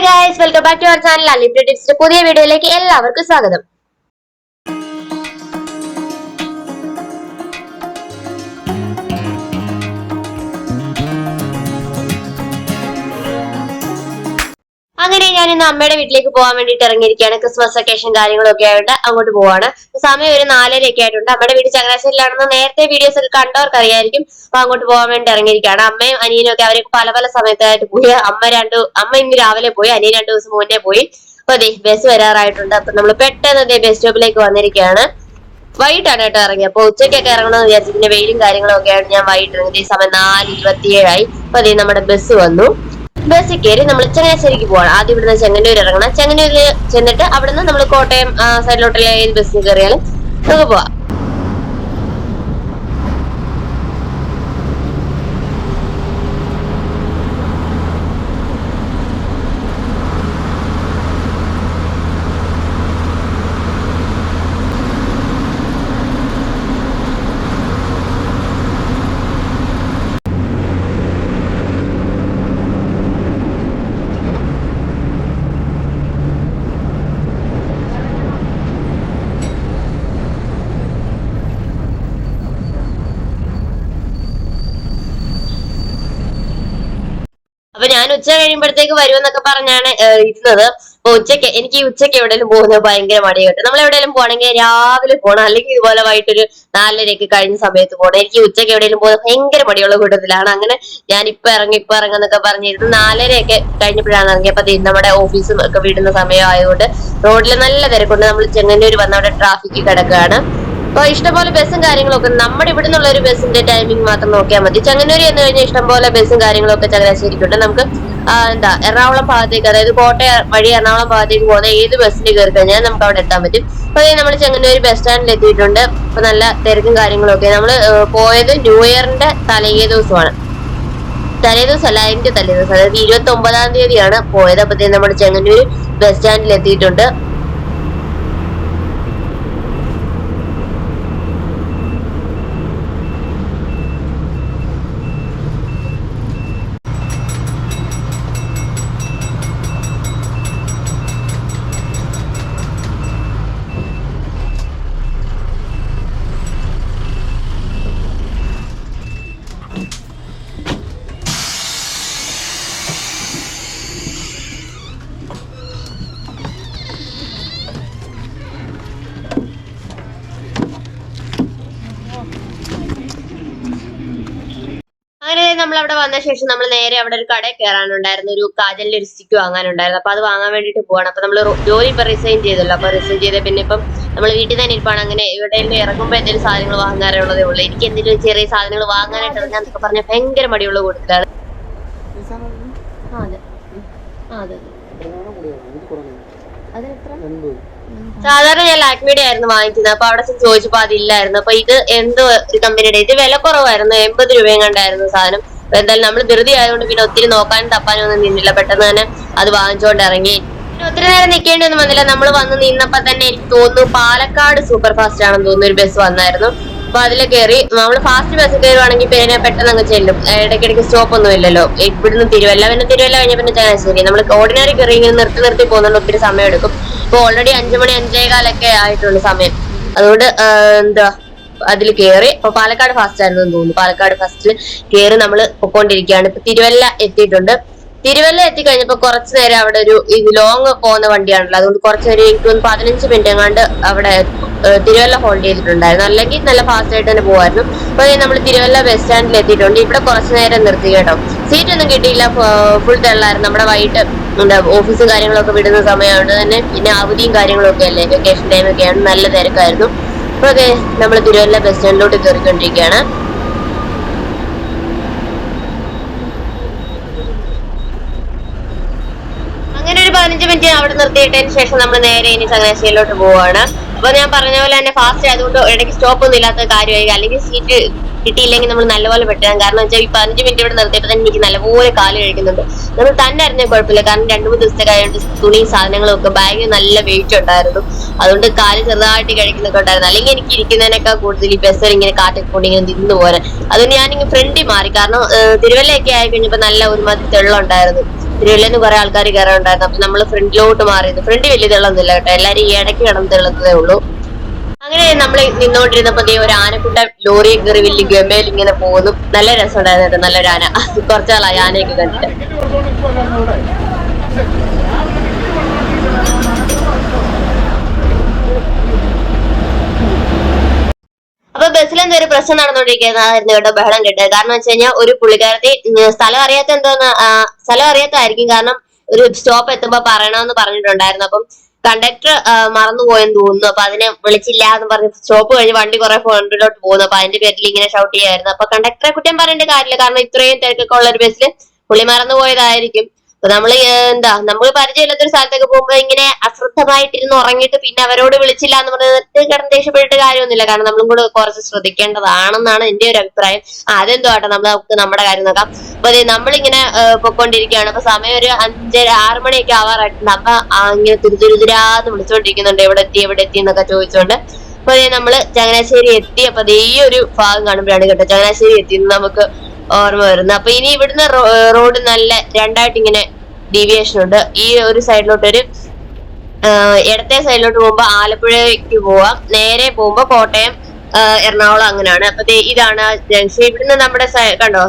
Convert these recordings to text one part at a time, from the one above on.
Guys, welcome back to our channel അലിബ്രി ടിപ്സിന്റെ പുതിയ വീഡിയോയിലേക്ക് എല്ലാവർക്കും സ്വാഗതം. അങ്ങനെ ഞാൻ ഇന്ന് അമ്മയുടെ വീട്ടിലേക്ക് പോകാൻ വേണ്ടിട്ട് ഇറങ്ങിയിരിക്കുകയാണ്. ക്രിസ്മസ് വെക്കേഷൻ കാര്യങ്ങളൊക്കെ ആയിട്ട് അങ്ങോട്ട് പോവാണ്. സമയം ഒരു 4:30 ഒക്കെ ആയിട്ടുണ്ട്. അമ്മയുടെ വീട് ചങ്ങനാശ്ശേരിയിലാണെന്ന് നേരത്തെ വീഡിയോസിൽ കണ്ടവർക്ക് അറിയായിരിക്കും. അപ്പൊ അങ്ങോട്ട് പോകാൻ വേണ്ടി ഇറങ്ങിയിരിക്കുകയാണ്. അമ്മയും അനിയനും ഒക്കെ അവർക്ക് പല പല സമയത്തായിട്ട് പോയി. അമ്മ ഇന്ന് രാവിലെ പോയി, അനിയൻ 2 ദിവസം മുന്നേ പോയി. അപ്പൊ അതെ ബസ് വരാറായിട്ടുണ്ട്. അപ്പൊ നമ്മൾ പെട്ടെന്ന് ബസ് സ്റ്റോപ്പിലേക്ക് വന്നിരിക്കുകയാണ്. വൈകിട്ടാണ് കേട്ടോ ഇറങ്ങി. അപ്പൊ ഉച്ചയ്ക്കൊക്കെ ഇറങ്ങണമെന്ന് വിചാരിച്ചു. പിന്നെ വെയിലും കാര്യങ്ങളും ഒക്കെ ആയിട്ട് ഞാൻ വൈകിട്ട് ഇറങ്ങി. സമയം 4:27 ആയി. അപ്പൊ അതെ നമ്മുടെ ബസ് വന്നു. ബസ്സിൽ കയറി നമ്മൾ ചങ്ങനാശ്ശേരിക്ക് പോവാണ്. ആദ്യം ഇവിടുന്ന് ചെങ്ങന്നൂർ ഇറങ്ങണം. ചെങ്ങന്നൂരിൽ ചെന്നിട്ട് അവിടുന്ന് നമ്മൾ കോട്ടയം സൈഡിലോട്ടുള്ള ഏത് ബസ്സിൽ കയറിയാലും നമുക്ക് പോവാം. അപ്പൊ ഞാൻ ഉച്ച കഴിയുമ്പോഴത്തേക്ക് വരുമെന്നൊക്കെ പറഞ്ഞാണ് ഇരുന്നത്. അപ്പൊ എനിക്ക് ഉച്ചയ്ക്ക് എവിടെയെങ്കിലും പോകുന്നത് ഭയങ്കര മടി കേട്ടോ. നമ്മൾ എവിടെയെങ്കിലും പോകണമെങ്കിൽ രാവിലെ പോകണം, അല്ലെങ്കിൽ ഇതുപോലെ വൈകിട്ടൊരു 4:30 കഴിഞ്ഞ സമയത്ത് പോകണം. എനിക്ക് ഉച്ചയ്ക്ക് എവിടെയെങ്കിലും പോകുന്നത് ഭയങ്കര മടിയുള്ള കൂട്ടത്തിലാണ്. അങ്ങനെ ഞാൻ ഇപ്പൊ ഇറങ്ങുന്നൊക്കെ പറഞ്ഞിരുന്നു. 4:30 കഴിഞ്ഞപ്പോഴാണ് ഇറങ്ങിയപ്പോ നമ്മുടെ ഓഫീസും ഒക്കെ വിടുന്ന സമയമായതുകൊണ്ട് റോഡിൽ നല്ല തിരക്കുണ്ട്. നമ്മൾ ചെങ്ങന്നൂർ വന്ന അവിടെ ട്രാഫിക് കിടക്കുകയാണ്. അപ്പൊ ഇഷ്ടംപോലെ ബസ്സും കാര്യങ്ങളൊക്കെ നമ്മുടെ ഇവിടെ നിന്നുള്ള ഒരു ബസ്സിന്റെ ടൈമിംഗ് മാത്രം നോക്കിയാൽ മതി. ചെങ്ങന്നൂർ എന്ന് കഴിഞ്ഞാൽ ഇഷ്ടംപോലെ ബസ്സും കാര്യങ്ങളൊക്കെ ചങ്ങനാശ്ശേരിക്കുണ്ട്. നമുക്ക് എറണാകുളം ഭാഗത്തേക്ക്, അതായത് കോട്ടയം വഴി എറണാകുളം ഭാഗത്തേക്ക് പോകുന്ന ഏത് ബസ്സിൽ കയറി കഴിഞ്ഞാൽ നമുക്ക് അവിടെ എത്താൻ പറ്റും. അപ്പൊ നമ്മൾ ചെങ്ങന്നൂർ ബസ് സ്റ്റാൻഡിൽ എത്തിയിട്ടുണ്ട്. അപ്പൊ നല്ല തിരക്കും കാര്യങ്ങളൊക്കെ. നമ്മൾ പോയത് ന്യൂ ഇയറിന്റെ തലേ ദിവസമാണ്. തലേദിവസമല്ല, അതിന്റെ തലേദിവസം, അതായത് 29-ാം തീയതിയാണ് പോയത്. അപ്പത്തേക്കും നമ്മൾ ചെങ്ങന്നൂർ ബസ് സ്റ്റാൻഡിൽ എത്തിയിട്ടുണ്ട്. അങ്ങനെ നമ്മൾ അവിടെ വന്ന ശേഷം നമ്മൾ നേരെ അവിടെ ഒരു കടയിൽ കയറാനുണ്ടായിരുന്നു. ഒരു കാജലിന്റെ ഒരു സ്റ്റിക്ക് വാങ്ങാനുണ്ടായിരുന്നു. അപ്പൊ അത് വാങ്ങാൻ വേണ്ടിട്ട് പോവാണ്. അപ്പൊ നമ്മൾ ജോലി ഇപ്പൊ റിസൈൻ ചെയ്തല്ലോ. അപ്പൊ റിസൈൻ ചെയ്ത പിന്നെ ഇപ്പം നമ്മൾ വീട്ടിൽ തന്നെ ഇരിപ്പാണ്. അങ്ങനെ ഇവിടെ ഇറങ്ങുമ്പോ എന്തെങ്കിലും സാധനങ്ങൾ വാങ്ങാറുള്ളതേ ഉള്ളൂ. എനിക്ക് എന്തെങ്കിലും ചെറിയ സാധനങ്ങൾ വാങ്ങാനായിട്ട് ഇറങ്ങാന്നൊക്കെ പറഞ്ഞ ഭയങ്കര മടിയുള്ള കൂട്ടത്തിലാണ്. സാധാരണ ഞാൻ ലാക്മിയുടെ ആയിരുന്നു വാങ്ങിക്കുന്നത്. അപ്പൊ അവിടെ ചോദിച്ചപ്പോ അതില്ലായിരുന്നു. അപ്പൊ ഇത് എന്തോ ഒരു കമ്പനിയുടെ, ഇത് വില കുറവായിരുന്നു, 80 രൂപയും കണ്ടായിരുന്നു സാധനം. അപ്പൊ എന്തായാലും നമ്മൾ ധൃതി ആയതുകൊണ്ട് പിന്നെ ഒത്തിരി നോക്കാനും തപ്പാനും ഒന്നും നിന്നില്ല. പെട്ടെന്ന് തന്നെ അത് വാങ്ങിച്ചുകൊണ്ട് ഇറങ്ങി. പിന്നെ ഒത്തിരി നേരം നിൽക്കേണ്ടി ഒന്നും വന്നില്ല. നമ്മൾ വന്ന് നിന്നപ്പോ തന്നെ എനിക്ക് തോന്നുന്നു പാലക്കാട് സൂപ്പർ ഫാസ്റ്റ് ആണെന്ന് തോന്നുന്നു ഒരു ബസ് വന്നായിരുന്നു. അപ്പൊ അതിൽ കയറി. നമ്മൾ ഫാസ്റ്റ് ബസ് കയറുവാണെങ്കിൽ പിന്നെ പെട്ടെന്ന് അങ്ങ് ചെല്ലും. ഇടയ്ക്കിടയ്ക്ക് സ്റ്റോപ്പ് ഒന്നും ഇല്ലല്ലോ. ഇവിടുന്ന് തിരുവല്ല കഴിഞ്ഞ പിന്നെ ചങ്ങനാശ്ശേരി. നമ്മൾ ഓർഡിനറി കയറി ഇങ്ങനെ നിർത്തി പോകുന്നുണ്ട്, ഒത്തിരി സമയം എടുക്കും. ഇപ്പൊ ഓൾറെഡി 5 മണി 5:15 ആയിട്ടുണ്ട് സമയം. അതുകൊണ്ട് അതിൽ കയറി. അപ്പൊ പാലക്കാട് ഫാസ്റ്റ് ആയിരുന്നു തോന്നുന്നു. പാലക്കാട് ഫസ്റ്റിൽ കയറി നമ്മൾ പൊക്കോണ്ടിരിക്കുകയാണ്. ഇപ്പൊ തിരുവല്ല എത്തിയിട്ടുണ്ട്. തിരുവല്ല എത്തിക്കഴിഞ്ഞപ്പോ കുറച്ചു നേരം അവിടെ ഒരു ലോങ് പോകുന്ന വണ്ടിയാണല്ലോ, അതുകൊണ്ട് കുറച്ചു നേരം എനിക്ക് 15 മിനിറ്റ് എങ്ങാണ്ട് അവിടെ തിരുവല്ല ഹോൾഡ് ചെയ്തിട്ടുണ്ടായിരുന്നു. അല്ലെങ്കിൽ നല്ല ഫാസ്റ്റ് ആയിട്ട് തന്നെ പോകുമായിരുന്നു. അപ്പൊ നമ്മൾ തിരുവല്ല ബസ് സ്റ്റാൻഡിൽ എത്തിയിട്ടുണ്ട്. ഇവിടെ കുറച്ചു നേരം നിർത്തി കേട്ടോ. സീറ്റ് ഒന്നും കിട്ടിയില്ല, ഫുൾ തെള്ളായിരുന്നു. നമ്മുടെ വൈകിട്ട് ഓഫീസും കാര്യങ്ങളൊക്കെ വിടുന്ന സമയമായിട്ട് തന്നെ, പിന്നെ അവധിയും കാര്യങ്ങളൊക്കെ അല്ലേ, വെക്കേഷൻ ടൈമൊക്കെയാണ്, നല്ല തിരക്കായിരുന്നു. അപ്പൊ അതെ നമ്മൾ തിരുവല്ല ബസ് സ്റ്റാൻഡിലോട്ട് കയറിക്കൊണ്ടിരിക്കുകയാണ്. അങ്ങനെ ഒരു 15 മിനിറ്റ് അവിടെ നിർത്തിയിട്ടതിന് ശേഷം നമ്മൾ നേരെ ഇനി ചങ്ങനാശ്ശേരിയിലോട്ട് പോവാണ്. അപ്പൊ ഞാൻ പറഞ്ഞ പോലെ തന്നെ ഫാസ്റ്റ് ആയതുകൊണ്ട് ഇടയ്ക്ക് സ്റ്റോപ്പ് ഒന്നും ഇല്ലാത്ത കാര്യമായി. അല്ലെങ്കിൽ സീറ്റ് കിട്ടിയില്ലെങ്കിൽ നമ്മൾ നല്ലപോലെ പെട്ടാൻ. കാരണം വെച്ചാൽ ഈ 15 മിനിറ്റ് ഇവിടെ നിർത്തിയപ്പോൾ തന്നെ എനിക്ക് നല്ലപോലെ കാല് കഴിക്കുന്നുണ്ട്. നമ്മൾ തന്നെ അറിഞ്ഞാൽ കുഴപ്പമില്ല, കാരണം 2-3 ദിവസത്തെ കഴിഞ്ഞിട്ട് തുണി സാധനങ്ങളും ഒക്കെ ബാഗിൽ നല്ല വെയിറ്റ് ഉണ്ടായിരുന്നു. അതുകൊണ്ട് കാല് ചെറുതായിട്ട് കഴിക്കുന്നൊക്കെ ഉണ്ടായിരുന്നു. അല്ലെങ്കിൽ എനിക്ക് ഇരിക്കുന്നതിനൊക്കെ കൂടുതൽ ഈ ബസ്സിൽ ഇങ്ങനെ കാറ്റൊക്കെ കൊണ്ട് ഇങ്ങനെ നിന്ന് പോരാൻ. അതുകൊണ്ട് ഞാനിങ്ങനെ ഫ്രണ്ടിൽ മാറി. കാരണം തിരുവല്ലയൊക്കെ ആയി കഴിഞ്ഞപ്പോൾ നല്ല ഒരുമാതിരി തെള്ളുണ്ടായിരുന്നു. തിരുവല്ലന്ന് കുറെ ആൾക്കാർ കയറാനുണ്ടായിരുന്നു. അപ്പൊ നമ്മള് ഫ്രണ്ടിലോട്ട് മാറിയത്. ഫ്രണ്ട് വലിയ തെള്ളൊന്നുമില്ല കേട്ടോ, എല്ലാരും ഈ ഇടയ്ക്ക് കിടന്ന് തെള്ളുന്നതേ ഉള്ളൂ. അങ്ങനെ നമ്മൾ നിന്നോണ്ടിരുന്നപ്പോ ഒരു ആനക്കുട്ട ലോറി കയറി വലിയ ഗമയിൽ ഇങ്ങനെ പോകുന്നു. നല്ല രസമുണ്ടായിരുന്നു കേട്ടോ, നല്ലൊരു ആന. കുറച്ചാളായി ആനയൊക്കെ കണ്ടിട്ട്. അപ്പൊ ബസ്സിൽ എന്തൊരു പ്രശ്നം നടന്നുകൊണ്ടിരിക്കുന്നതായിരുന്നു കേട്ടോ, ബഹളം കേട്ടത്. കാരണം വെച്ച് കഴിഞ്ഞാൽ ഒരു പുള്ളിക്കാരത്തി സ്ഥലം അറിയാത്ത സ്ഥലം അറിയാത്തായിരിക്കും. കാരണം ഒരു സ്റ്റോപ്പ് എത്തുമ്പോ പറയണമെന്ന് പറഞ്ഞിട്ടുണ്ടായിരുന്നു. അപ്പം കണ്ടക്ടർ മറന്നുപോയെന്ന് തോന്നുന്നു. അപ്പൊ അതിനെ വിളിച്ചില്ല എന്ന് പറഞ്ഞ് സ്റ്റോപ്പ് കഴിഞ്ഞ് വണ്ടി കുറെ ഫ്രണ്ടിലോട്ട് പോകുന്നു. അപ്പൊ അതിന്റെ പേരിൽ ഇങ്ങനെ ഷൗട്ട് ചെയ്യായിരുന്നു. അപ്പൊ കണ്ടക്ടറെ കുറ്റം പറയേണ്ട കാര്യമില്ല, കാരണം ഇത്രയും തിരക്കൊക്കെ ഉള്ള ഒരു ബസ്സിൽ പുള്ളി മറന്നുപോയതായിരിക്കും. അപ്പൊ നമ്മൾ പരിചയമില്ലാത്തൊരു സ്ഥലത്തൊക്കെ പോകുമ്പോ ഇങ്ങനെ അശ്രദ്ധമായിട്ടിരുന്ന് ഉറങ്ങിയിട്ട് പിന്നെ അവരോട് വിളിച്ചില്ല എന്ന് പറഞ്ഞിട്ട് കിടന്ന് ദേഷ്യപ്പെട്ടിട്ട് കാര്യമൊന്നുമില്ല. കാരണം നമ്മളും കൂടെ കുറച്ച് ശ്രദ്ധിക്കേണ്ടതാണെന്നാണ് എന്റെ ഒരു അഭിപ്രായം. അതെന്തോ ആട്ടെ, നമുക്ക് നമ്മുടെ കാര്യം നോക്കാം. അപ്പൊ നമ്മളിങ്ങനെ പൊയ്ക്കൊണ്ടിരിക്കുകയാണ്. അപ്പൊ സമയം ഒരു 5-6 മണിയൊക്കെ ആവാറായിട്ടുണ്ട്. അപ്പൊ ഇങ്ങനെ തുരുതുരാന്ന് വിളിച്ചോണ്ടിരിക്കുന്നുണ്ട്, എവിടെ എത്തി എന്നൊക്കെ ചോദിച്ചോണ്ട്. അപ്പൊ നമ്മള് ചങ്ങനാശ്ശേരി എത്തി. അപ്പൊ ഈ ഒരു ഭാഗം കാണുമ്പോഴാണ് കേട്ടോ ചങ്ങനാശ്ശേരി എത്തിയെന്ന് നമുക്ക് ഓർമ്മ വരുന്നത്. അപ്പൊ ഇനി ഇവിടുന്ന് റോഡ് നല്ല രണ്ടായിട്ട് ഇങ്ങനെ ഡീവിയേഷൻ ഉണ്ട്. ഈ ഒരു സൈഡിലോട്ട് ഒരു ഇടത്തെ സൈഡിലോട്ട് പോകുമ്പോ ആലപ്പുഴയ്ക്ക് പോവാം, നേരെ പോകുമ്പോ കോട്ടയം, എറണാകുളം അങ്ങനെയാണ്. അപ്പൊ ഇതാണ് ജംഗ്ഷൻ. ഇവിടുന്ന് നമ്മുടെ കണ്ടോ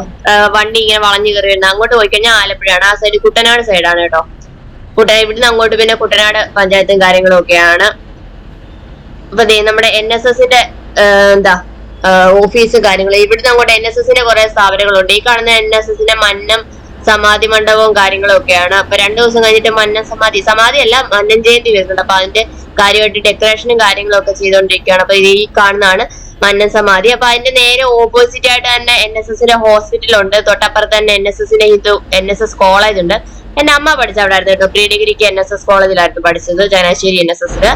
വണ്ടി ഇങ്ങനെ വളഞ്ഞു കയറി വരുന്നത്. അങ്ങോട്ട് പോയി കഴിഞ്ഞാൽ ആലപ്പുഴയാണ്. ആ സൈഡ് കുട്ടനാട് സൈഡാണ് കേട്ടോ. ഇവിടുന്ന് അങ്ങോട്ട് പിന്നെ കുട്ടനാട് പഞ്ചായത്തും കാര്യങ്ങളും ഒക്കെയാണ്. അപ്പൊ നമ്മുടെ NSSന്റെ ഓഫീസും കാര്യങ്ങളും. ഇവിടുന്ന് അങ്ങോട്ട് NSSന്റെ കുറെ സ്ഥാപനങ്ങളുണ്ട്. ഈ കാണുന്ന NSSന്റെ മന്നം സമാധി മണ്ഡപവും കാര്യങ്ങളും ഒക്കെയാണ്. അപ്പൊ 2 ദിവസം കഴിഞ്ഞിട്ട് മന്നം സമാധി അല്ല, മന്നം ജയന്തി വരുന്നുണ്ട്. അപ്പൊ അതിന്റെ കാര്യമായിട്ട് ഡെക്കറേഷനും കാര്യങ്ങളും ഒക്കെ ചെയ്തുകൊണ്ടിരിക്കുകയാണ്. അപ്പൊ ഈ കാണുന്നതാണ് മന്നം സമാധി. അപ്പൊ അതിന്റെ നേരെ ഓപ്പോസിറ്റ് ആയിട്ട് തന്നെ NSSന്റെ ഹോസ്പിറ്റലുണ്ട്. തൊട്ടപ്പുറത്ത് തന്നെ NSS കോളേജ് ഉണ്ട്. എന്റെ അമ്മ പഠിച്ച അവിടെ ആയിരുന്നു കേട്ടോ. പ്രീ ഡിഗ്രിക്ക് NSS കോളേജിലായിരുന്നു പഠിച്ചത്, ചങ്ങനാശ്ശേരി NSSല്.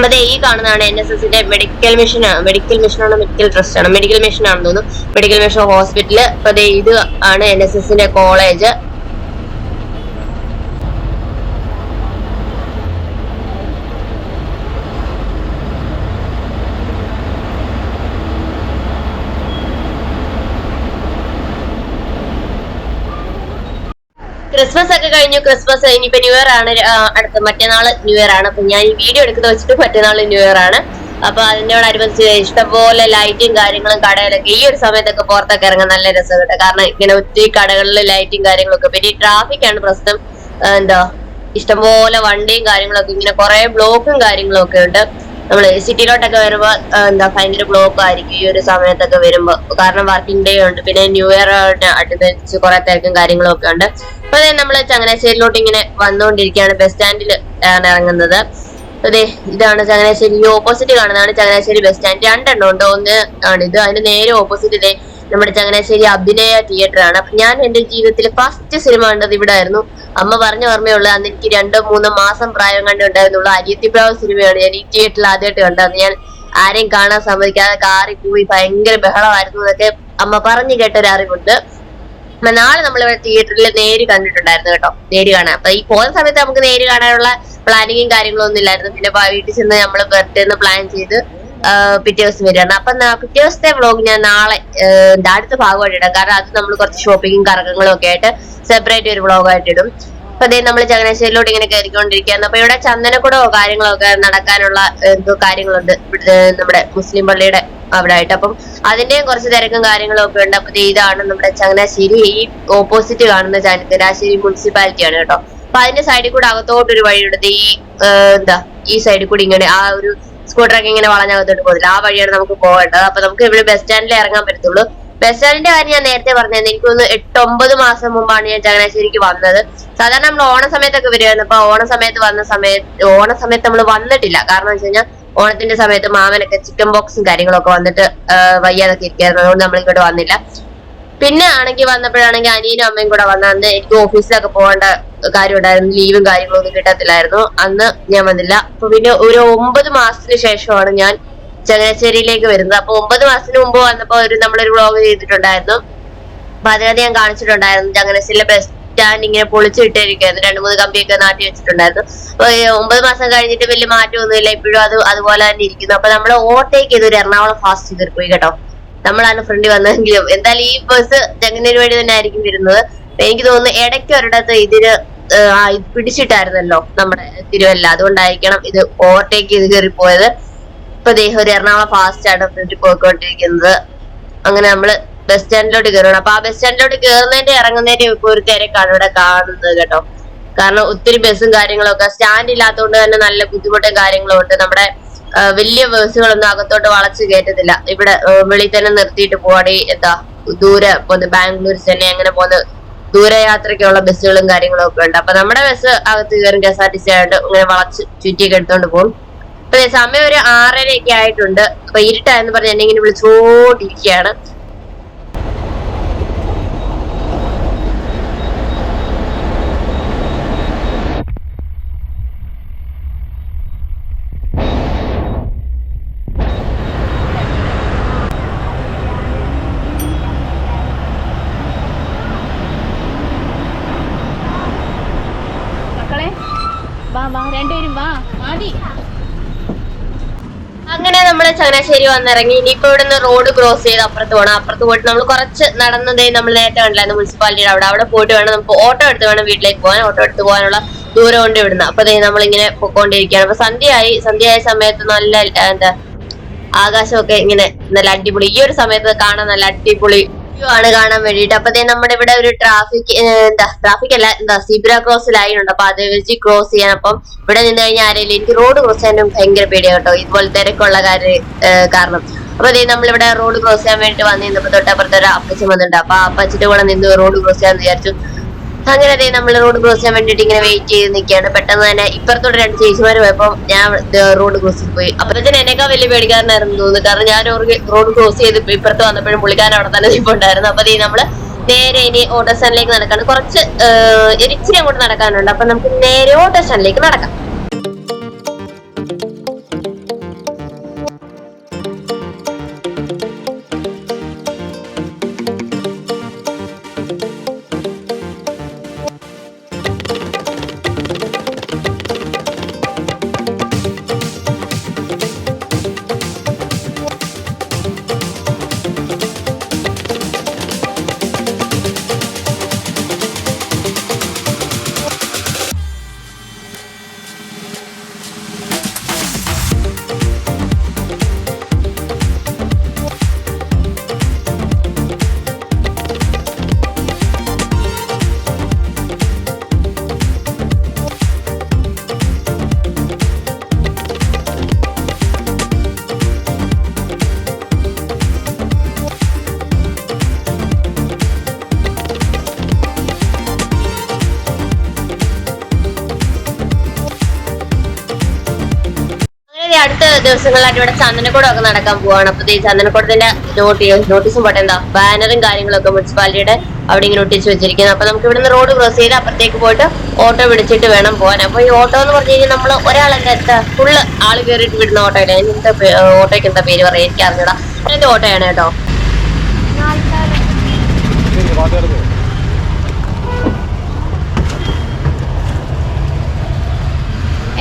അതെ ഈ കാണുന്നതാണ് NSSന്റെ മെഡിക്കൽ മിഷൻ ആണോ മെഡിക്കൽ ട്രസ്റ്റ് ആണോ, മെഡിക്കൽ മിഷൻ ആണെന്ന് തോന്നുന്നു. Medical mission hospital. അപ്പൊ ഇത് ആണ് NSSന്റെ കോളേജ്. ക്രിസ്മസ് ഒക്കെ കഴിഞ്ഞു. ക്രിസ്മസ് ഇനിയിപ്പോ ന്യൂ ഇയർ ആണ്. അടുത്ത മറ്റന്നാള് ന്യൂ ഇയർ ആണ്. അപ്പൊ ഞാൻ ഈ വീഡിയോ എടുക്കുന്ന വെച്ചിട്ട് മറ്റന്നാള് ന്യൂ ഇയർ ആണ്. അപ്പൊ അതിനോടനുബന്ധിച്ച് ഇഷ്ടംപോലെ ലൈറ്റും കാര്യങ്ങളും കടയിലൊക്കെ ഈ ഒരു സമയത്തൊക്കെ പുറത്തൊക്കെ ഇറങ്ങാൻ നല്ല രസം കേട്ടോ. കാരണം ഇങ്ങനെ ഒത്തിരി കടകളിൽ ലൈറ്റും കാര്യങ്ങളൊക്കെ. പിന്നെ ഈ ട്രാഫിക്കാണ് പ്രശ്നം. ഇഷ്ടംപോലെ വണ്ടിയും കാര്യങ്ങളൊക്കെ, ഇങ്ങനെ കുറെ ബ്ലോക്കും കാര്യങ്ങളും ഒക്കെ ഉണ്ട്. നമ്മള് സിറ്റിയിലോട്ടൊക്കെ വരുമ്പോ ഭയങ്കര ബ്ലോക്ക് ആയിരിക്കും ഈ ഒരു സമയത്തൊക്കെ വരുമ്പോ. കാരണം വർക്കിംഗ് ഡേ ഉണ്ട്, പിന്നെ ന്യൂ ഇയർ അനുബന്ധിച്ച് കുറെ തിരക്കും കാര്യങ്ങളും ഒക്കെ ഉണ്ട്. അപ്പൊ നമ്മള് ചങ്ങനാശ്ശേരിയിലോട്ട് ഇങ്ങനെ വന്നുകൊണ്ടിരിക്കുകയാണ്. ബസ് സ്റ്റാൻഡിൽ ആണ് ഇറങ്ങുന്നത്. അതെ ഇതാണ് ചങ്ങനാശ്ശേരി. ഈ ഓപ്പോസിറ്റ് കാണുന്നതാണ് ചങ്ങനാശ്ശേരി ബസ് സ്റ്റാൻഡ്. 2 എണ്ണം ഉണ്ട്. ഒന്ന് ആണ് ഇത്. അതിന്റെ നേരെ ഓപ്പോസിറ്റ് നമ്മുടെ ചങ്ങനാശ്ശേരി അഭിനയ തിയേറ്റർ ആണ്. അപ്പൊ ഞാൻ എന്റെ ജീവിതത്തിൽ ഫസ്റ്റ് സിനിമ കണ്ടത് ഇവിടെ ആയിരുന്നു. അമ്മ പറഞ്ഞ ഓർമ്മയുള്ളൂ. അന്ന് എനിക്ക് 2-3 മാസം പ്രായം കണ്ടുണ്ടായിരുന്നുള്ളൂ. അനിയത്തിപ്രാവ് സിനിമയാണ് ഞാൻ ഈ തിയേറ്ററിൽ ആദ്യമായിട്ട് കണ്ടത്. ഞാൻ ആരെയും കാണാൻ സമ്മതിക്കാതെ കാറി പോയി ഭയങ്കര ബഹളമായിരുന്നു എന്നൊക്കെ അമ്മ പറഞ്ഞു കേട്ടൊരു അറിവുണ്ട്. നാളെ നമ്മളിവിടെ തിയേറ്ററിൽ നേര് കണ്ടിട്ടുണ്ടായിരുന്നു കേട്ടോ, നേര് കാണാൻ. അപ്പൊ ഈ പോകുന്ന സമയത്ത് നമുക്ക് നേര് കാണാനുള്ള പ്ലാനിങ്ങും കാര്യങ്ങളും ഒന്നും ഇല്ലായിരുന്നു. പിന്നെ വീട്ടിൽ ചെന്ന് നമ്മള് ബർത്ത്ഡേ പ്ലാൻ ചെയ്ത് പിറ്റേ ദിവസം വരികയാണ്. അപ്പൊ പിറ്റേ ദിവസത്തെ വ്ളോഗ് ഞാൻ നാളെ അടുത്ത ഭാഗമായിട്ട് ഇടാം. കാരണം അത് നമ്മൾ കുറച്ച് ഷോപ്പിങ്ങും കറക്കങ്ങളും ഒക്കെ ആയിട്ട് സെപ്പറേറ്റ് ഒരു വ്ളോഗായിട്ട് ഇടും. അപ്പൊ അതേ നമ്മൾ ചങ്ങനാശ്ശേരിയിലോട്ട് ഇങ്ങനെ കയറിക്കൊണ്ടിരിക്കുകയാണ്. അപ്പൊ ഇവിടെ ചന്ദനക്കുടമോ കാര്യങ്ങളൊക്കെ നടക്കാനുള്ള എന്തോ കാര്യങ്ങളുണ്ട് നമ്മുടെ മുസ്ലിം പള്ളിയുടെ അവിടെ ആയിട്ട്. അപ്പം അതിന്റെയും കുറച്ച് തിരക്കും കാര്യങ്ങളും ഒക്കെ ഉണ്ട്. അപ്പൊ ഇതാണ് നമ്മുടെ ചങ്ങനാശ്ശേരി. ഈ ഓപ്പോസിറ്റ് കാണുന്ന ചങ്ങനാശ്ശേരി മുനിസിപ്പാലിറ്റി ആണ് കേട്ടോ. അപ്പൊ അതിന്റെ സൈഡിൽ കൂടെ അകത്തോട്ടൊരു വഴിയുണ്ട്. ഈ സൈഡിൽ കൂടി ഇങ്ങനെ ആ ഒരു സ്കൂട്ടറൊക്കെ ഇങ്ങനെ വളഞ്ഞകത്തോട്ട് പോകില്ല, ആ വഴിയാണ് നമുക്ക് പോകേണ്ടത്. അപ്പൊ നമുക്ക് ഇവിടെ ബസ് സ്റ്റാൻഡിൽ ഇറങ്ങാൻ പറ്റത്തുള്ളൂ. ബസ് സ്റ്റാൻഡിന്റെ കാര്യം ഞാൻ നേരത്തെ പറഞ്ഞത്. എനിക്കൊന്ന് 8-9 മാസം മുമ്പാണ് ഞാൻ ചങ്ങനാശ്ശേരിക്ക് വന്നത്. സാധാരണ നമ്മൾ ഓണ സമയത്തൊക്കെ വരുമായിരുന്നു. അപ്പൊ ഓണ സമയത്ത് നമ്മൾ വന്നിട്ടില്ല. കാരണം വെച്ച് കഴിഞ്ഞാൽ ഓണത്തിന്റെ സമയത്ത് മാമനൊക്കെ ചിക്കൻ ബോക്സും കാര്യങ്ങളൊക്കെ വന്നിട്ട് വയ്യാതൊക്കെ ഇരിക്കായിരുന്നു. അതുകൊണ്ട് നമ്മൾ ഇങ്ങോട്ട് വന്നില്ല. പിന്നെ ആണെങ്കിൽ വന്നപ്പോഴാണെങ്കിൽ അനിയനും അമ്മയും കൂടെ വന്ന അന്ന് എനിക്ക് ഓഫീസിലൊക്കെ പോകേണ്ട കാര്യം ഉണ്ടായിരുന്നു. ലീവും കാര്യങ്ങളും ഒന്നും കിട്ടത്തില്ലായിരുന്നു. അന്ന് ഞാൻ വന്നില്ല. അപ്പൊ പിന്നെ ഒരു 9 മാസത്തിന് ശേഷമാണ് ഞാൻ ചങ്ങനാശ്ശേരിയിലേക്ക് വരുന്നത്. അപ്പൊ 9 മാസത്തിന് മുമ്പ് വന്നപ്പോ നമ്മളൊരു വ്ളോഗ് ചെയ്തിട്ടുണ്ടായിരുന്നു. അപ്പൊ അതിനകത്ത് ഞാൻ കാണിച്ചിട്ടുണ്ടായിരുന്നു ചങ്ങനാശ്ശേരിയിലെ ബസ് സ്റ്റാൻഡ് ഇങ്ങനെ പൊളിച്ചിട്ടിരിക്കുകയായിരുന്നു. 2-3 കമ്പിയൊക്കെ നാട്ടി വെച്ചിട്ടുണ്ടായിരുന്നു. അപ്പൊ 9 മാസം കഴിഞ്ഞിട്ട് വലിയ മാറ്റമൊന്നുമില്ല. ഇപ്പോഴും അതുപോലെ തന്നെ ഇരിക്കുന്നു. അപ്പൊ നമ്മൾ ഓവർടേക്ക് ചെയ്തൊരു എറണാകുളം ഫാസ്റ്റ് കയറി പോയി കേട്ടോ. നമ്മളാണ് ഫ്രണ്ട് വന്നതെങ്കിലും എന്തായാലും ഈ ബസ് ചെങ്ങന്നൂർ വഴി തന്നെ ആയിരിക്കും വരുന്നത്. എനിക്ക് തോന്നുന്നു ഇടയ്ക്ക് ഒരിടത്ത് ഇതിന് പിടിച്ചിട്ടായിരുന്നല്ലോ നമ്മുടെ തിരുവല്ല, അതുകൊണ്ടായിരിക്കണം ഇത് ഓവർടേക്ക് ചെയ്ത് കയറി പോയത്. ഇപ്പൊ ദേഹം ഒരു എറണാകുളം ഫാസ്റ്റ് ആണ് പോയിക്കൊണ്ടിരിക്കുന്നത്. അങ്ങനെ നമ്മള് ബസ് സ്റ്റാൻഡിലോട്ട് കയറണം. അപ്പൊ ആ ബസ് സ്റ്റാൻഡിലോട്ട് കയറുന്നതിന്റെ ഇറങ്ങുന്നതിന്റെ ഇപ്പൊ ഒരു തിരക്കാണ് ഇവിടെ കാണുന്നത് കേട്ടോ. കാരണം ഒത്തിരി ബസ്സും കാര്യങ്ങളും ഒക്കെ, സ്റ്റാൻഡ് ഇല്ലാത്തതുകൊണ്ട് തന്നെ നല്ല ബുദ്ധിമുട്ടും കാര്യങ്ങളും ഉണ്ട്. നമ്മുടെ വലിയ ബസ്സുകളൊന്നും അകത്തോട്ട് വളച്ച് കയറ്റത്തില്ല. ഇവിടെ വെളിയിൽ തന്നെ നിർത്തിയിട്ട് പോവാടി എന്താ ദൂരെ പോകുന്ന ബാംഗ്ലൂർ, ചെന്നൈ അങ്ങനെ പോകുന്ന ദൂരയാത്രയ്ക്കുള്ള ബസ്സുകളും കാര്യങ്ങളും ഒക്കെ ഉണ്ട്. അപ്പൊ നമ്മുടെ ബസ് അകത്ത് കയറും KSRTC ആയിട്ട് ഇങ്ങനെ വളച്ച് ചുറ്റിയൊക്കെ എടുത്തോണ്ട് പോകും. അപ്പൊ സമയം ഒരു 6:30 ആയിട്ടുണ്ട്. അപ്പൊ ഇരുട്ടായെന്ന് പറഞ്ഞ് എന്നെ ഇങ്ങനെ വിളിച്ചോണ്ടിരിക്കുകയാണ്. അങ്ങനെ നമ്മള് ചങ്ങനാശ്ശേരി വന്നിറങ്ങി. ഇനിയിപ്പോ ഇവിടുന്ന് റോഡ് ക്രോസ് ചെയ്ത് അപ്പുറത്ത് പോകണം. അപ്പുറത്ത് പോയിട്ട് നമ്മൾ കുറച്ച് നടന്നതേ നമ്മൾ നേരത്തെ കണ്ടില്ലായിരുന്നു മുനിസിപ്പാലിറ്റിയുടെ അവിടെ പോയിട്ട് വേണം നമുക്ക് ഓട്ടോ എടുത്ത് വേണം വീട്ടിലേക്ക് പോകാൻ. ഓട്ടോ എടുത്ത് പോകാനുള്ള ദൂരം കൊണ്ട് ഇവിടുന്ന്. അപ്പൊ നമ്മളിങ്ങനെ പൊക്കോണ്ടിരിക്കുകയാണ്. അപ്പൊ സന്ധ്യയായ സമയത്ത് നല്ല എന്താ ആകാശമൊക്കെ ഇങ്ങനെ നല്ല അടിപൊളി. ഈ ഒരു സമയത്ത് കാണാൻ നല്ല അടിപൊളി ആണ് കാണാൻ വേണ്ടിട്ട്. അപ്പൊ നമ്മുടെ ഇവിടെ ഒരു ട്രാഫിക് അല്ല സീബ്ര ക്രോസ് ലൈൻ ഉണ്ട്. അപ്പൊ അത് വെച്ച് ക്രോസ് ചെയ്യാൻ. അപ്പം ഇവിടെ നിന്ന് കഴിഞ്ഞാൽ ആരെങ്കിലും എനിക്ക് റോഡ് ക്രോസ് ചെയ്യാനും ഭയങ്കര പേടിയാണ് കേട്ടോ, ഇതുപോലെ തിരക്കുള്ള കാരണം. അപ്പൊ നമ്മളിവിടെ റോഡ് ക്രോസ് ചെയ്യാൻ വേണ്ടി വന്നിരുന്നപ്പോ തൊട്ടപ്പുറത്ത് ഒരു അപ്പച്ചൻ വന്നിട്ടുണ്ട്. അപ്പൊ ആ അപ്പച്ചിന്റെ കൂടെ നിന്ന് റോഡ് ക്രോസ് ചെയ്യാന്ന് വിചാരിച്ചു. അങ്ങനെ നമ്മൾ റോഡ് ക്രോസ് ചെയ്യാൻ വേണ്ടിട്ട് ഇങ്ങനെ വെയിറ്റ് ചെയ്ത് നിൽക്കുകയാണ്. പെട്ടെന്ന് തന്നെ ഇപ്പുറത്തോടെ 2 ചേച്ചിമാര് പോയപ്പോ ഞാൻ റോഡ് ക്രോസ് പോയി. അപ്പഴത്തേന് എന്നെക്കാൾ വലിയ പേടിക്കാരനായിരുന്നു തോന്നുന്നു. കാരണം ഞാൻ റോഡ് ക്രോസ് ചെയ്ത് ഇപ്പുറത്ത് വന്നപ്പോഴും പുള്ളിക്കാരൻ അവിടെ തന്നെ നിൽപ്പുണ്ടായിരുന്നു. അപ്പൊ നമ്മള് നേരെ ഇനി ഓട്ടോ സ്റ്റാൻഡിലേക്ക് നടക്കാണ്. കുറച്ച് ഇച്ചിരി അങ്ങോട്ട് നടക്കാനുണ്ട്. അപ്പൊ നമുക്ക് നേരെ ഓട്ടോ സ്റ്റാൻഡിലേക്ക് നടക്കാം. അടുത്ത ദിവസങ്ങളായിട്ട് ഇവിടെ ചന്ദനക്കൂടം ഒക്കെ നടക്കാൻ പോവാണ്. അപ്പൊ ഈ ചന്ദനക്കൂടത്തിന്റെ നോട്ടീസും പോട്ടെ ബാനറും കാര്യങ്ങളൊക്കെ മുനിസിപ്പാലിറ്റിയുടെ അവിടെ ഇങ്ങനെ ഒട്ടിച്ച് വെച്ചിരിക്കുന്നത്. അപ്പൊ നമുക്ക് ഇവിടുന്ന് റോഡ് ക്രോസ് ചെയ്ത് അപ്പുറത്തേക്ക് പോയിട്ട് ഓട്ടോ പിടിച്ചിട്ട് വേണം പോകാൻ. അപ്പൊ ഈ ഓട്ടോ എന്ന് പറഞ്ഞു കഴിഞ്ഞാൽ നമ്മള് ഒരാളെന്താ ഫുള്ള് ആള് കയറിയിട്ട് വിടുന്ന ഓട്ടോയില്ല. എന്താ ഓട്ടോയ്ക്ക് എന്താ പേര് പറയാ എനിക്ക് അറിഞ്ഞൂടാ. അതിന്റെ ഓട്ടോയാണ് കേട്ടോ.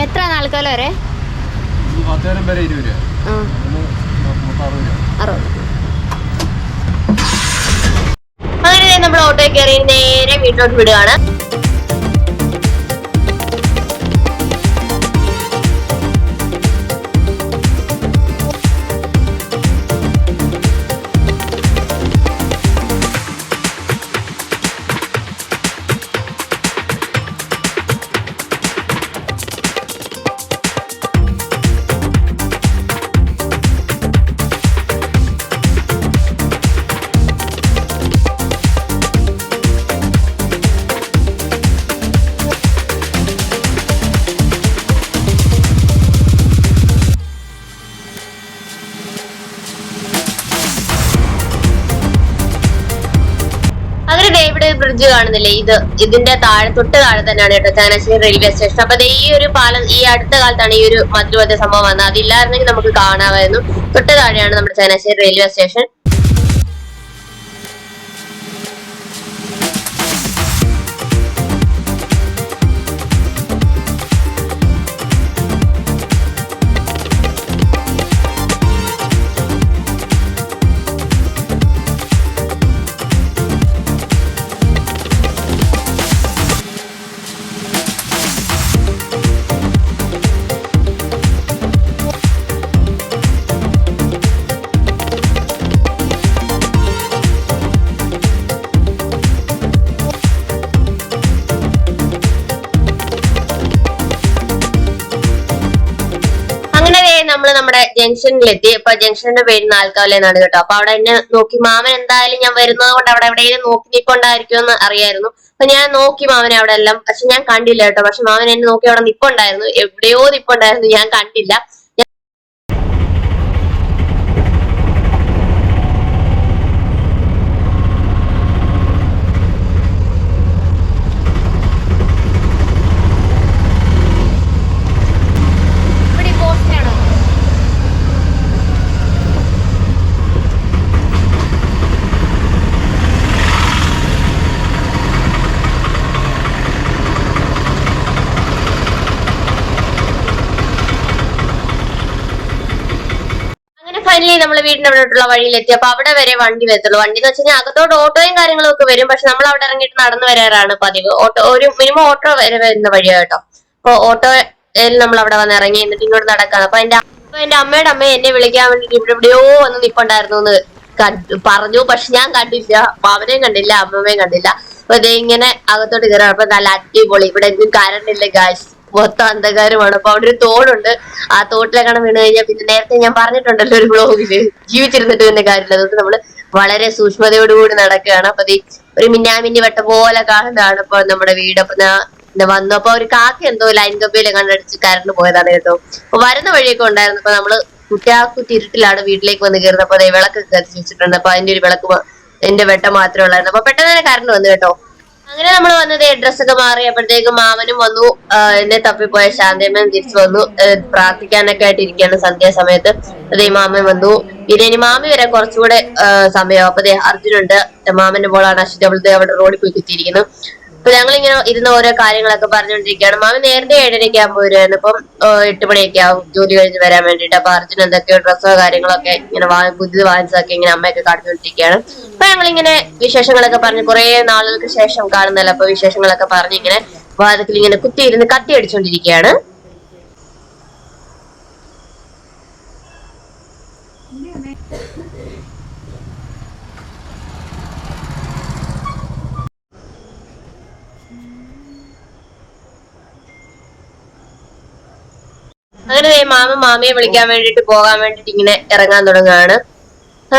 എത്ര നാൾക്കാലം വരെ? 10,000 വരെ 20 രൂപ. അങ്ങനെ നമ്മൾ ഓട്ടോയിൽ കയറി നേരെ വീട്ടിലോട്ട് വിടുകയാണ്. ഇവിടെ ബ്രിഡ്ജ് കാണുന്നില്ലേ, ഇതിന്റെ തൊട്ട് താഴെ തന്നെയാണ് കേട്ടോ ചങ്ങനാശ്ശേരി റെയിൽവേ സ്റ്റേഷൻ. അപ്പൊ ഈ ഒരു പാലം ഈ അടുത്ത കാലത്താണ് ഈ ഒരു മതിൽ പോലത്തെ സംഭവം വന്നത്. അതില്ലായിരുന്നെങ്കിൽ നമുക്ക് കാണാമായിരുന്നു. തൊട്ട് താഴെയാണ് നമ്മുടെ ചങ്ങനാശ്ശേരി റെയിൽവേ സ്റ്റേഷൻ. നമ്മള് നമ്മുടെ ജംഗ്ഷനിലെത്തി. അപ്പൊ ജംഗ്ഷന്റെ പേര് നാൽക്കാവല എന്നാണ് കേട്ടോ. അപ്പൊ അവിടെ എന്നെ നോക്കി മാമൻ എന്തായാലും ഞാൻ വരുന്നത് കൊണ്ട് അവിടെ എവിടെയെങ്കിലും നോക്കി നിൽക്കൊണ്ടായിരിക്കുമെന്ന് അറിയായിരുന്നു. അപ്പൊ ഞാൻ നോക്കി മാമനെ അവിടെ എല്ലാം, പക്ഷെ ഞാൻ കണ്ടില്ല കേട്ടോ. പക്ഷെ മാമൻ എന്നെ നോക്കി അവിടെ നിപ്പുണ്ടായിരുന്നു, എവിടെയോ നിപ്പുണ്ടായിരുന്നു, ഞാൻ കണ്ടില്ല. ഫൈനലി നമ്മൾ വീടിന്റെ അവിടോട്ടുള്ള വഴിയിലെത്തി. അപ്പൊ അവിടെ വരെ വണ്ടി വരത്തുള്ളൂ. വണ്ടി എന്ന് വെച്ച് കഴിഞ്ഞാൽ അകത്തോട്ട് ഓട്ടോയും കാര്യങ്ങളും ഒക്കെ വരും. പക്ഷെ നമ്മൾ അവിടെ ഇറങ്ങിയിട്ട് നടന്നു വരാറാണ് പതിവ്. ഒരു മിനിമം ഓട്ടോ വരെ വരുന്ന വഴിയാ കേട്ടോ. അപ്പൊ ഓട്ടോയിൽ നമ്മൾ അവിടെ വന്ന് ഇറങ്ങി, എന്നിട്ട് ഇങ്ങോട്ട് നടക്കാണ്. അപ്പൊ എന്റെ അമ്മയുടെ അമ്മ എന്നെ വിളിക്കാൻ വേണ്ടിട്ട് ഇവിടെ എവിടെയോ വന്ന് നിപ്പുണ്ടായിരുന്നു എന്ന് പറഞ്ഞു. പക്ഷെ ഞാൻ കണ്ടില്ല, അവനെയും കണ്ടില്ല, അമ്മമ്മയും കണ്ടില്ല. അപ്പൊ ഇത് ഇങ്ങനെ അകത്തോട്ട് കയറാണ്. അപ്പൊ നല്ല അടിപൊളി, ഇവിടെ എന്തും കറണ്ട് ഇല്ല ഗായ്സ്, മൊത്തം അന്ധകാരമാണ്. അപ്പൊ അവിടെ ഒരു തോടുണ്ട്. ആ തോട്ടിലേക്കാണ് വീണ് കഴിഞ്ഞാൽ പിന്നെ നേരത്തെ ഞാൻ പറഞ്ഞിട്ടുണ്ടല്ലോ ഒരു വ്ളോഗില്, ജീവിച്ചിരുന്നിട്ട് തന്നെ കാര്യമില്ല. അതുകൊണ്ട് നമ്മള് വളരെ സൂക്ഷ്മതയോടുകൂടി നടക്കുകയാണ്. അപ്പൊ ഒരു മിന്നാമിന്നി വട്ട പോലെ കാണുന്നതാണ് ഇപ്പൊ നമ്മുടെ വീട്. അപ്പൊ ഞാൻ വന്നപ്പോ ഒരു കാക്ക എന്തോ ലൈൻ കമ്പിയില് കണ്ടടിച്ച് കറണ്ട് പോയതാണ് കേട്ടോ. അപ്പൊ വരുന്ന വഴിയൊക്കെ ഉണ്ടായിരുന്നു. അപ്പൊ നമ്മള് കുട്ടിയാക്കുത്തി ഇരുട്ടിലാണ് വീട്ടിലേക്ക് വന്ന് കയറുന്നത്. അപ്പൊ വിളക്കൊക്കെ കത്തിച്ച് വെച്ചിട്ടുണ്ട്. അപ്പൊ അതിന്റെ ഒരു വിളക്ക് എന്റെ വെട്ടം മാത്രമേ ഉള്ളായിരുന്നു. അപ്പൊ പെട്ടെന്ന് തന്നെ കറണ്ട് വന്നു കേട്ടോ. അങ്ങനെ നമ്മൾ വന്നത് ഡ്രസ്സൊക്കെ മാറിയപ്പോഴത്തേക്കും മാമനും വന്നു. എന്നെ തപ്പിപ്പോയ ശാന്തമ്മയും തിരിച്ചു വന്നു. പ്രാർത്ഥിക്കാനൊക്കെ ആയിട്ട് ഇരിക്കുകയാണ് സന്ധ്യാസമയത്ത്. അതേ മാമൻ വന്നു. പിന്നെ ഇനി മാമി വരാൻ കുറച്ചുകൂടെ സമയം. അപ്പൊ അർജുനുണ്ട്, മാമന്റെ മോളാണ് അശ്വതി, അവളത്തെ അവിടെ റോഡിൽ പോയി കുത്തിയിരിക്കുന്നു. അപ്പൊ ഞങ്ങളിങ്ങനെ ഇരുന്ന് ഓരോ കാര്യങ്ങളൊക്കെ പറഞ്ഞുകൊണ്ടിരിക്കുകയാണ്. മാമി നേരത്തെ 7:30 ആകുമ്പോൾ വരുമായിരുന്നു. ഇപ്പം 8 മണിയൊക്കെ ആവും ജോലി കഴിഞ്ഞ് വരാൻ വേണ്ടിട്ട്. അപ്പൊ അർജുൻ എന്തൊക്കെയോ ഡ്രസ്സോ കാര്യങ്ങളൊക്കെ ഇങ്ങനെ പുതിയത് വാങ്ങിച്ചതൊക്കെ ഇങ്ങനെ അമ്മയൊക്കെ കാണിച്ചുകൊണ്ടിരിക്കുകയാണ്. അപ്പൊ ഞങ്ങളിങ്ങനെ വിശേഷങ്ങളൊക്കെ പറഞ്ഞ് കുറെ നാളുകൾക്ക് ശേഷം കാണുന്നല്ലോ. അപ്പൊ വിശേഷങ്ങളൊക്കെ പറഞ്ഞ് ഇങ്ങനെ വാദത്തിൽ ഇങ്ങനെ കുത്തിയിരുന്ന് കത്തി അടിച്ചുകൊണ്ടിരിക്കുകയാണ്. അങ്ങനെ മാമയെ വിളിക്കാൻ വേണ്ടിട്ട് പോകാൻ വേണ്ടിട്ട് ഇങ്ങനെ ഇറങ്ങാൻ തുടങ്ങുകയാണ്.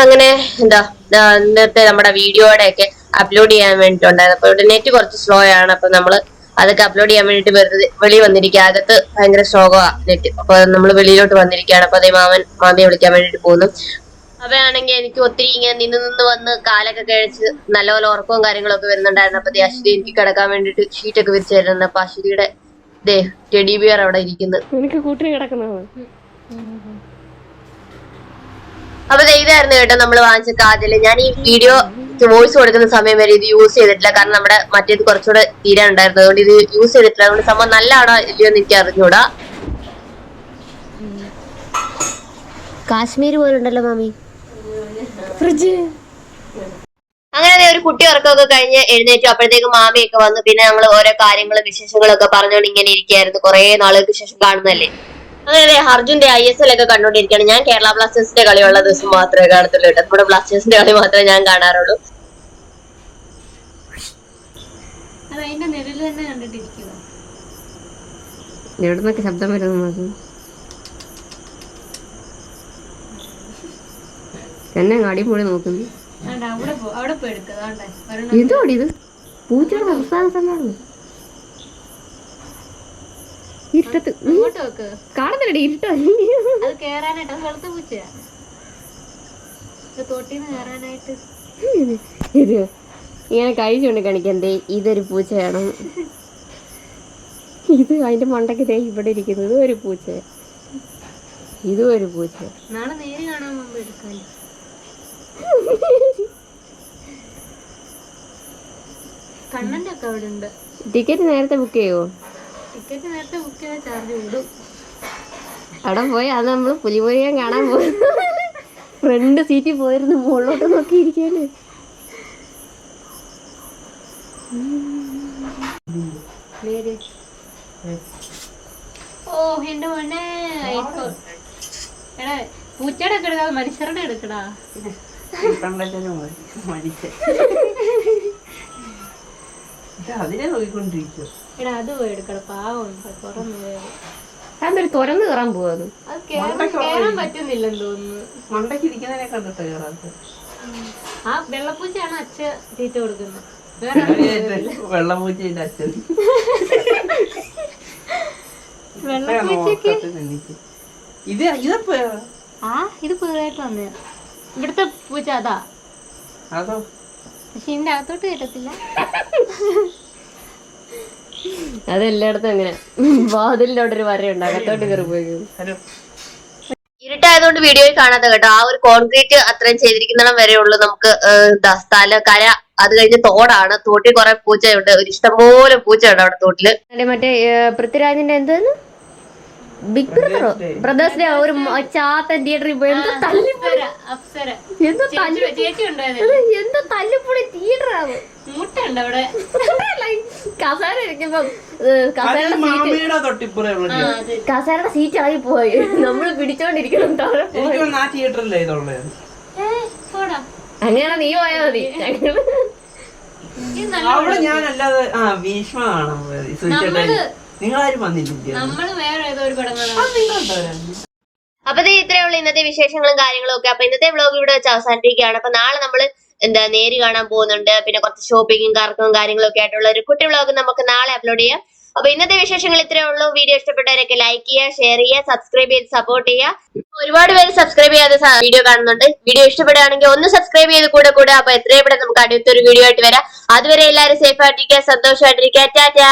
അങ്ങനെ ഇന്നത്തെ നമ്മുടെ വീഡിയോയുടെ ഒക്കെ അപ്ലോഡ് ചെയ്യാൻ വേണ്ടിട്ടുണ്ടായിരുന്നു. അപ്പൊ ഇവിടെ നെറ്റ് കുറച്ച് സ്ലോ ആണ്. അപ്പൊ നമ്മള് അതൊക്കെ അപ്ലോഡ് ചെയ്യാൻ വേണ്ടിട്ട് വെറുതെ വെളി വന്നിരിക്കുക. അകത്ത് ഭയങ്കര സ്ലോവാ നെറ്റ്. അപ്പൊ നമ്മൾ വെളിയിലോട്ട് വന്നിരിക്കുകയാണ്. അപ്പൊ അതേ മാമയെ വിളിക്കാൻ വേണ്ടിട്ട് പോകുന്നു. അവയാണെങ്കിൽ എനിക്ക് ഒത്തിരി ഇങ്ങനെ നിന്ന് വന്ന് കാലൊക്കെ കഴിച്ച് നല്ലപോലെ ഉറക്കവും കാര്യങ്ങളൊക്കെ വരുന്നുണ്ടായിരുന്നു. അപ്പൊ അശ്വതി എനിക്ക് കിടക്കാൻ വേണ്ടിട്ട് ഷീറ്റൊക്കെ വിരിച്ചു തരുന്നുണ്ട്. അപ്പൊ അശ്വതിയുടെ ടെഡി ബിയർ അവിടെ ഇരിക്കുന്നു. എനിക്ക് കൂട്ടിന് കിടക്കുന്നതാണ്. അപ്പൊ ഇതായിരുന്നു കേട്ടോ നമ്മൾ വാങ്ങിച്ച കാജല്. ഞാൻ ഈ വീഡിയോ വോയിസ് കൊടുക്കുന്ന സമയം വരെ ഇത് യൂസ് ചെയ്തിട്ടില്ല. കാരണം നമ്മുടെ മറ്റേത് കുറച്ചുകൂടെ തീരാനുണ്ടായിരുന്നു. അതുകൊണ്ട് ഇത് യൂസ് ചെയ്തിട്ടില്ല. അതുകൊണ്ട് സംഭവം നല്ലതാണോ ഇല്ലയോ എന്ന് എനിക്ക് അറിഞ്ഞൂടാ. കാശ്മീർ പോലുണ്ടല്ലോ മാമി ഫ്രിഡ്ജ്. അങ്ങനെ ഒരു കുട്ടി ഉറക്കമൊക്കെ കഴിഞ്ഞ് എഴുന്നേറ്റു. അപ്പോഴത്തേക്ക് മാമിയൊക്കെ വന്നു. പിന്നെ ഞങ്ങൾ ഓരോ കാര്യങ്ങളും വിശേഷങ്ങളൊക്കെ പറഞ്ഞുകൊണ്ട് ഇങ്ങനെ ഇരിക്കുകയായിരുന്നു. കുറെ നാളുകൾക്ക് ശേഷം കാണുന്നല്ലേ. അങ്ങനെ അർജുന്റെ ISL ഒക്കെ കണ്ടോണ്ടിരിക്കുകയാണ്. ഞാൻ കേരള ബ്ലാസ്റ്റേഴ്സിന്റെ കളിയുള്ള ദിവസം മാത്രമേ കാണത്തുള്ളൂ കേട്ടോ. നമ്മുടെ ബ്ലാസ്റ്റേഴ്സിന്റെ കളി മാത്രമേ ഞാൻ കാണാറുള്ളൂ. എവിടുന്നൊക്കെ ശബ്ദം വരുന്നു എന്നെ അടിപൊളി നോക്കുന്നു. ഇതോടി ഇത് പൂച്ചയുടെ സംസ്ഥാന തന്നെയാണ്. ഇരുട്ടത്ത് കാണുന്നില്ലടി, ഇരുട്ടോ ഇത് ഇങ്ങനെ കഴിച്ചുകൊണ്ട് കാണിക്കണ്ടേ. ഇതൊരു പൂച്ചയാണ്. ഇത് അതിന്റെ മണ്ടക്ക് ദേ ഇവിടെ ഇരിക്കുന്നത് ഒരു പൂച്ച. ഇതും ഒരു പൂച്ച. നാളെ നേരെ കാണാൻ മുമ്പ് എടുക്കാൻ. കണ്ണന്റെ ഒക്കെ അവിടെ ഉണ്ട്. ടിക്കറ്റ് നേരത്തെ ബുക്ക് ചെയ്യുമോ? ടിക്കറ്റ് നേരത്തെ ബുക്ക് ചെയ്താൽ ചാർജ് വിടും. അവിടെ പോയി അത് നമ്മള് പുലിമുരുകൻ കാണാൻ പോയി ഫ്രണ്ട് സീറ്റിൽ പോയിരുന്നു. മുകളിലോട്ട് നോക്കിയിരിക്കാന്. ഓ എന്റെ മോനെ എടാ പൂച്ചയുടെ ഒക്കെ എടുക്കാതെ മനുഷ്യരുടെ എടുക്കടാ. അതിനെ നോക്കിക്കൊണ്ടിരിക്കും. എടാ അത് പോയി എടുക്കട, പാവം പുറമേ അതൊരു തുറന്ന് കയറാൻ പോവാ അത്. കേറാൻ പറ്റുന്നില്ലെന്ന് തോന്നുന്നു. മണ്ടയ്ക്ക് ഇരിക്കുന്നതിനെ കണ്ടിട്ട് കയറാത്ത ആ വെള്ളപ്പൂച്ചയാണ് അച്ഛ തീറ്റ കൊടുക്കുന്നത്. വെള്ളപൂച്ചയുടെ അച്ഛൻ വെള്ളപ്പൂച്ചക്ക് ഇതപ്പോ ഇത് പുതുതായിട്ട് വന്നേ. ഇവിടുത്തെ പൂച്ച അതാ. അതോ പക്ഷെ ഇതിന്റെ അകത്തോട്ട് കേട്ടത്തില്ല. അതെല്ലായിടത്തും അങ്ങനെ വാതിലിലോട്ടൊരു വരയുണ്ട്, അകത്തോട്ട് കയറി പോയി. ഹലോ ഇരുട്ടായതുകൊണ്ട് വീഡിയോയിൽ കാണാത്ത കേട്ടോ. ആ ഒരു കോൺക്രീറ്റ് അത്രയും ചെയ്തിരിക്കുന്നിടം വരെ ഉള്ളു നമുക്ക് സ്ഥല കര. അത് കഴിഞ്ഞ് തോടാണ്. തോട്ടിൽ കുറെ പൂച്ചയുണ്ട്, ഒരു ഇഷ്ടംപോലെ പൂച്ചയുണ്ട് അവിടെ തോട്ടില്. മറ്റേ പൃഥ്വിരാജിന്റെ എന്താണ് ബിഗ് ബ്രദറോ ബ്രദേഴ്സ് ഡേ ഒരു ചാത്തൻ തിയേറ്ററിൽ പോയി എന്തോ അപ്സര എന്തോ ചേച്ചി ഉണ്ടായിരുന്നു. എന്തോ തല്ലുപൊളി തിയേറ്ററാണ്. മുട്ടുണ്ട് അവിടെ. കസേര ഇരിക്കുമ്പോ കസേരയുടെ മാമയുടെ തൊട്ടിപ്പുറയുള്ള കസേരയുടെ സീറ്റ് ഇളകി പോയി. നമ്മള് പിടിച്ചോണ്ടിരിക്കണം താഴെ പോയി. എനിക്ക് ആ തിയേറ്ററിലേ ഇതുള്ളത്. അങ്ങനെയാണ് നീ പോയാ മതി. അവിടെ ഞാനല്ലാതെ ഭീഷ്മ കാണാൻ പോയത്. നിങ്ങളാരും വന്നിട്ടില്ല. നമ്മള് വേറെ ഏതോ ഒരു പടം അപ്പൊ ഇത്രയുള്ള ഇന്നത്തെ വിശേഷങ്ങളും കാര്യങ്ങളും ഒക്കെ. അപ്പൊ ഇന്നത്തെ വ്ലോഗ് ഇവിടെ വെച്ച് അവസാനിപ്പിക്കുകയാണ്. അപ്പൊ നാളെ നമ്മള് നേര് കാണാൻ പോകുന്നുണ്ട്. പിന്നെ കുറച്ച് ഷോപ്പിങ്ങും കറക്കവും കാര്യങ്ങളും ഒക്കെ ആയിട്ടുള്ള ഒരു കുട്ടി വ്ലോഗ് നമുക്ക് നാളെ അപ്ലോഡ് ചെയ്യാം. അപ്പൊ ഇന്നത്തെ വിശേഷങ്ങൾ ഇത്രയേ ഉള്ളൂ. വീഡിയോ ഇഷ്ടപ്പെട്ടവരൊക്കെ ലൈക്ക് ചെയ്യുക, ഷെയർ ചെയ്യുക, സബ്സ്ക്രൈബ് ചെയ്ത് സപ്പോർട്ട് ചെയ്യുക. ഒരുപാട് പേര് സബ്സ്ക്രൈബ് ചെയ്യാതെ വീഡിയോ കാണുന്നുണ്ട്. വീഡിയോ ഇഷ്ടപ്പെടുകയാണെങ്കിൽ ഒന്ന് സബ്സ്ക്രൈബ് ചെയ്ത് കൂടെ അപ്പൊ എത്രയും പെട്ടെന്ന് നമുക്ക് അടുത്തൊരു വീഡിയോ ആയിട്ട് വരാം. അതുവരെ എല്ലാവരും സേഫ് ആയിട്ടിരിക്കുക, സന്തോഷമായിട്ടിരിക്കുക. ടാറ്റാ.